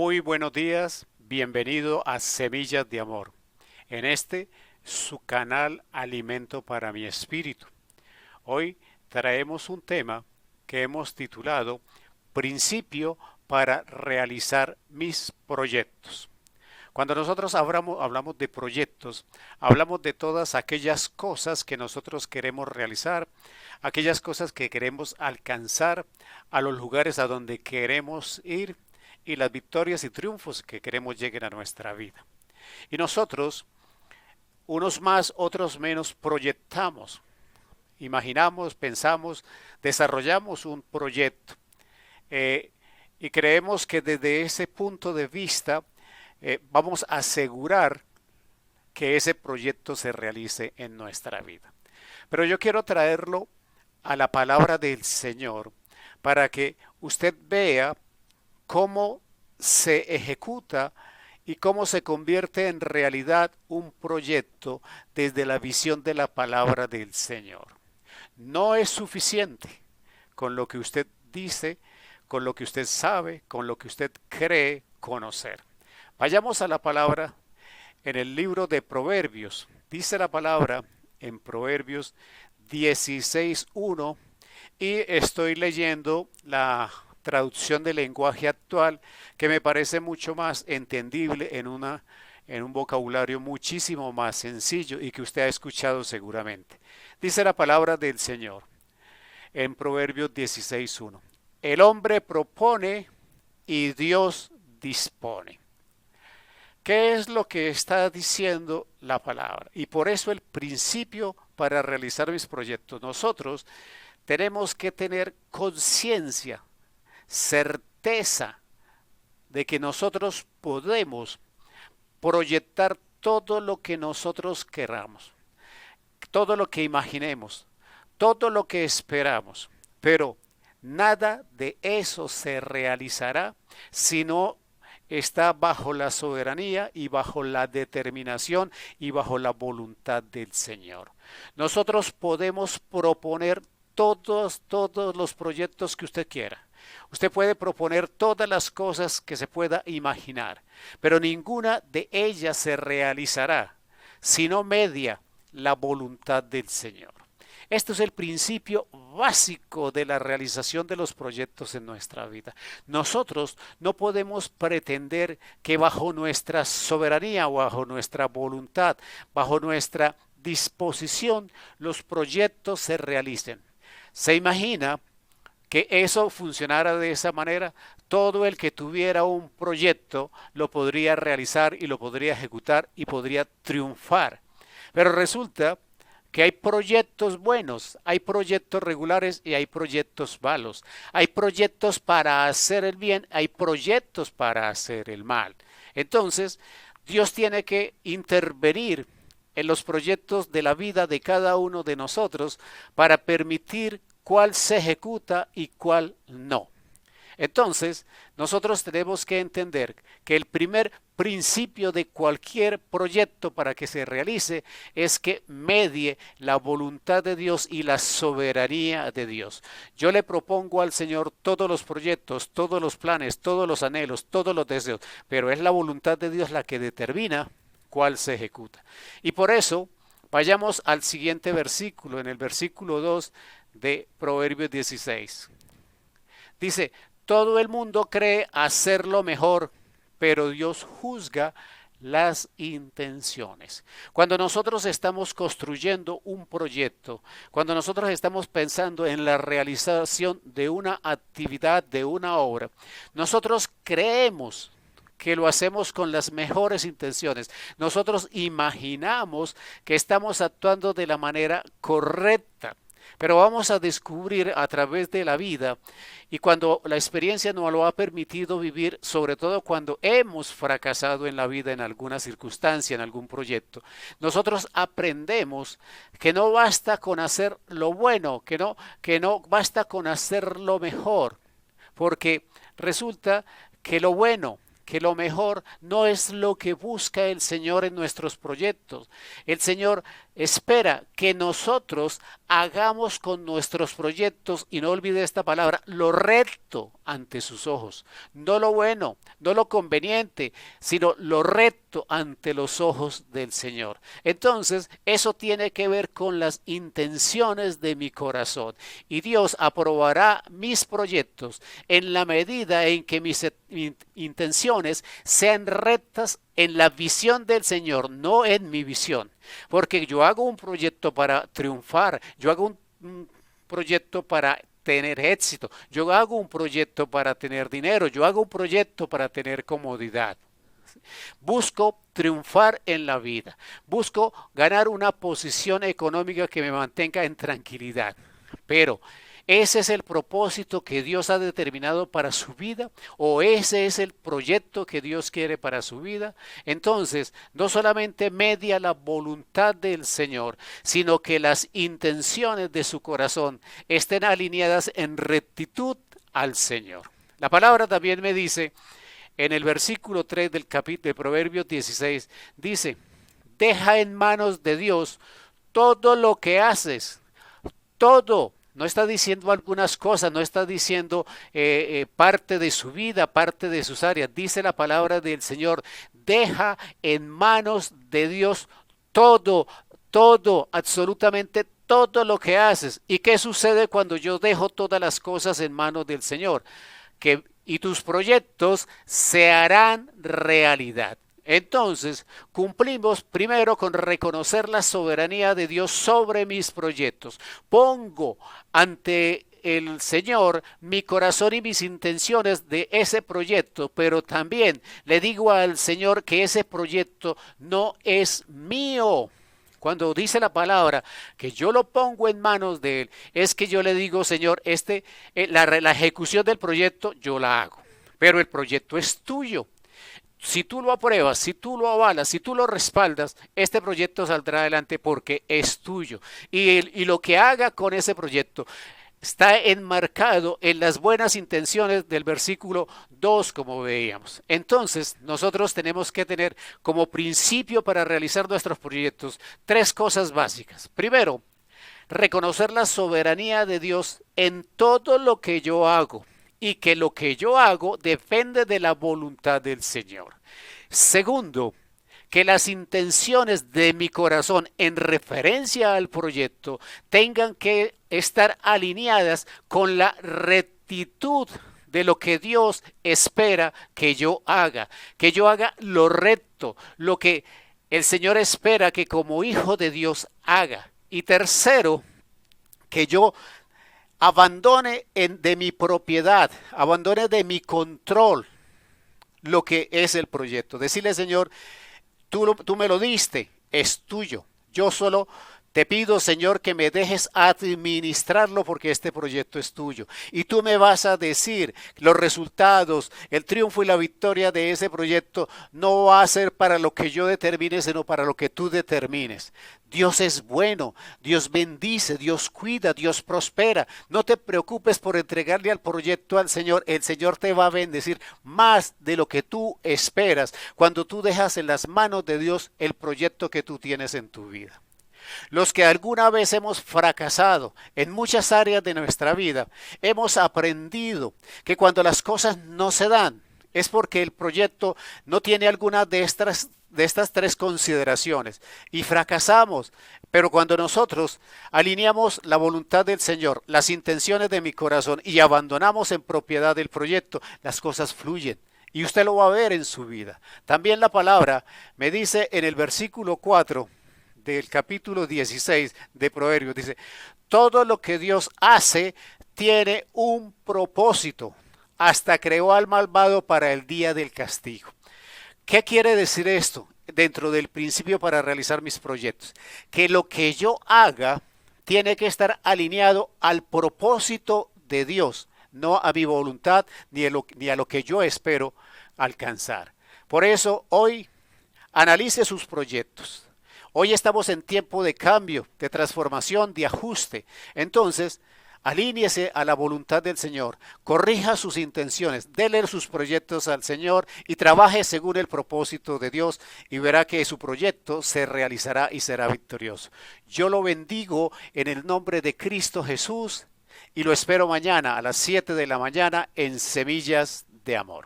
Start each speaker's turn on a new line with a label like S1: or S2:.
S1: Muy buenos días, bienvenido a Semillas de Amor. En su canal Alimento para mi Espíritu. Hoy traemos un tema que hemos titulado Principio para realizar mis proyectos. Cuando nosotros hablamos de proyectos, hablamos de todas aquellas cosas que nosotros queremos realizar, aquellas cosas que queremos alcanzar, a los lugares a donde queremos ir y las victorias y triunfos que queremos lleguen a nuestra vida. Y nosotros, unos más, otros menos, proyectamos, imaginamos, pensamos, desarrollamos un proyecto eh, y creemos que desde ese punto de vista vamos a asegurar que ese proyecto se realice en nuestra vida. Pero yo quiero traerlo a la palabra del Señor para que usted vea cómo se ejecuta y cómo se convierte en realidad un proyecto desde la visión de la palabra del Señor. No es suficiente con lo que usted dice, con lo que usted sabe, con lo que usted cree conocer. Vayamos a la palabra en el libro de Proverbios. Dice la palabra en Proverbios 16:1 y estoy leyendo la traducción del lenguaje actual que me parece mucho más entendible en un vocabulario muchísimo más sencillo y que usted ha escuchado seguramente. Dice la palabra del Señor en Proverbios 16:1. El hombre propone y Dios dispone. ¿Qué es lo que está diciendo la palabra? Y por eso el principio para realizar mis proyectos. Nosotros tenemos que tener conciencia, certeza de que nosotros podemos proyectar todo lo que nosotros queramos, todo lo que imaginemos, todo lo que esperamos, pero nada de eso se realizará si no está bajo la soberanía y bajo la determinación y bajo la voluntad del Señor. Nosotros podemos proponer todos los proyectos que usted quiera. Usted puede proponer todas las cosas que se pueda imaginar, pero ninguna de ellas se realizará si no media la voluntad del Señor. Esto es el principio básico de la realización de los proyectos en nuestra vida. Nosotros no podemos pretender que bajo nuestra soberanía o bajo nuestra voluntad, bajo nuestra disposición, los proyectos se realicen. Se imagina que eso funcionara de esa manera, todo el que tuviera un proyecto lo podría realizar y lo podría ejecutar y podría triunfar. Pero resulta que hay proyectos buenos, hay proyectos regulares y hay proyectos malos. Hay proyectos para hacer el bien, hay proyectos para hacer el mal. Entonces, Dios tiene que intervenir en los proyectos de la vida de cada uno de nosotros para permitir cuál se ejecuta y cuál no. Entonces, nosotros tenemos que entender que el primer principio de cualquier proyecto para que se realice es que medie la voluntad de Dios y la soberanía de Dios. Yo le propongo al Señor todos los proyectos, todos los planes, todos los anhelos, todos los deseos, pero es la voluntad de Dios la que determina cuál se ejecuta. Y por eso, vayamos al siguiente versículo, en el versículo 2 de Proverbios 16. Dice, todo el mundo cree hacerlo mejor, pero Dios juzga las intenciones. Cuando nosotros estamos construyendo un proyecto, cuando nosotros estamos pensando en la realización de una actividad, de una obra, nosotros creemos que lo hacemos con las mejores intenciones. Nosotros imaginamos que estamos actuando de la manera correcta. Pero vamos a descubrir a través de la vida y cuando la experiencia nos lo ha permitido vivir, sobre todo cuando hemos fracasado en la vida en alguna circunstancia, en algún proyecto, nosotros aprendemos que no basta con hacer lo bueno, que no basta con hacer lo mejor, porque resulta que lo bueno, que lo mejor no es lo que busca el Señor en nuestros proyectos. El Señor espera que nosotros hagamos con nuestros proyectos, y no olvide esta palabra, lo recto ante sus ojos. No lo bueno, no lo conveniente, sino lo recto ante los ojos del Señor. Entonces, eso tiene que ver con las intenciones de mi corazón. Y Dios aprobará mis proyectos en la medida en que mis intenciones sean rectas en la visión del Señor, no en mi visión. Porque yo hago un proyecto para triunfar, yo hago un proyecto para tener éxito, yo hago un proyecto para tener dinero, yo hago un proyecto para tener comodidad. Busco triunfar en la vida, busco ganar una posición económica que me mantenga en tranquilidad, pero ¿ese es el propósito que Dios ha determinado para su vida? ¿O ese es el proyecto que Dios quiere para su vida? Entonces, no solamente media la voluntad del Señor, sino que las intenciones de su corazón estén alineadas en rectitud al Señor. La palabra también me dice, en el versículo 3 del capítulo de Proverbios 16, dice, deja en manos de Dios todo lo que haces, todo. No está diciendo algunas cosas, no está diciendo parte de su vida, parte de sus áreas. Dice la palabra del Señor, deja en manos de Dios todo, todo, absolutamente todo lo que haces. ¿Y qué sucede cuando yo dejo todas las cosas en manos del Señor? Y tus proyectos se harán realidad. Entonces, cumplimos primero con reconocer la soberanía de Dios sobre mis proyectos. Pongo ante el Señor mi corazón y mis intenciones de ese proyecto, pero también le digo al Señor que ese proyecto no es mío. Cuando dice la palabra que yo lo pongo en manos de Él, es que yo le digo, Señor, la ejecución del proyecto yo la hago, pero el proyecto es tuyo. Si tú lo apruebas, si tú lo avalas, si tú lo respaldas, este proyecto saldrá adelante porque es tuyo. Y lo que haga con ese proyecto está enmarcado en las buenas intenciones del versículo 2, como veíamos. Entonces, nosotros tenemos que tener como principio para realizar nuestros proyectos 3 cosas básicas. Primero, reconocer la soberanía de Dios en todo lo que yo hago, y que lo que yo hago depende de la voluntad del Señor. Segundo, que las intenciones de mi corazón en referencia al proyecto tengan que estar alineadas con la rectitud de lo que Dios espera que yo haga lo recto, lo que el Señor espera que como hijo de Dios haga. Y tercero, que yo abandone de mi propiedad, abandone de mi control lo que es el proyecto. Decirle, Señor, tú me lo diste, es tuyo. Yo solo te pido, Señor, que me dejes administrarlo porque este proyecto es tuyo. Y tú me vas a decir los resultados, el triunfo y la victoria de ese proyecto no va a ser para lo que yo determine, sino para lo que tú determines. Dios es bueno, Dios bendice, Dios cuida, Dios prospera. No te preocupes por entregarle al proyecto al Señor. El Señor te va a bendecir más de lo que tú esperas cuando tú dejas en las manos de Dios el proyecto que tú tienes en tu vida. Los que alguna vez hemos fracasado en muchas áreas de nuestra vida, hemos aprendido que cuando las cosas no se dan, es porque el proyecto no tiene alguna de estas 3 consideraciones y fracasamos. Pero cuando nosotros alineamos la voluntad del Señor, las intenciones de mi corazón y abandonamos en propiedad del proyecto, las cosas fluyen. Y usted lo va a ver en su vida. También la palabra me dice en el versículo 4 del capítulo 16 de Proverbios, dice, todo lo que Dios hace tiene un propósito, hasta creó al malvado para el día del castigo. ¿Qué quiere decir esto dentro del principio para realizar mis proyectos? Que lo que yo haga tiene que estar alineado al propósito de Dios, no a mi voluntad ni a lo que yo espero alcanzar. Por eso hoy analice sus proyectos. Hoy estamos en tiempo de cambio, de transformación, de ajuste. Entonces, Alíñese a la voluntad del Señor, corrija sus intenciones, dele sus proyectos al Señor y trabaje según el propósito de Dios y verá que su proyecto se realizará y será victorioso. Yo lo bendigo en el nombre de Cristo Jesús y lo espero mañana a las 7 de la mañana en Semillas de Amor.